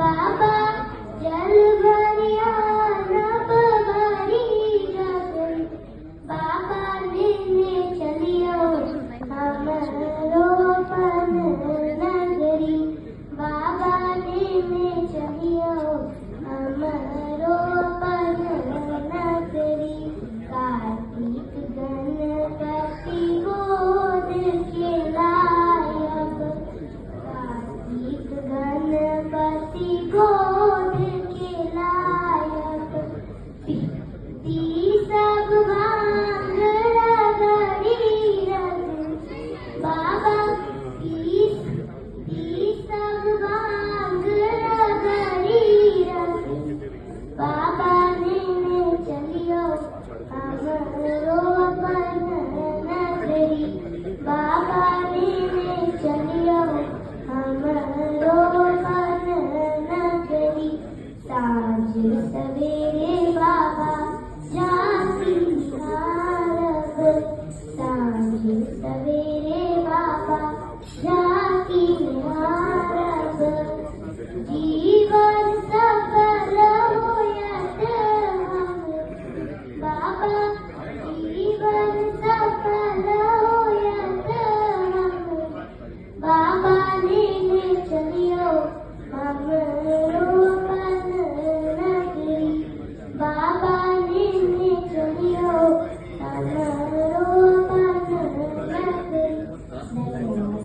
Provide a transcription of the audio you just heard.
बाबा जल भरिया नभ भरी रगड़ी, बाबा लेने चलियो हमरो पन नगरी, बाबा लेने चलियो हमरो पन नगरी। कार्तिक गणपति गोद के लायब, कार्तिक गणपति गोद के लायब, पीती सब भांग रगड़ी रग, बाबा पीती सब भांग रगड़ी रग, बाबा लेने चलियो हमरो पन नगरी, बाबा लेने चलियो हमरो पन नगरी। साँझ सवेरे बाबा जाती हारब, साँझ सवेरे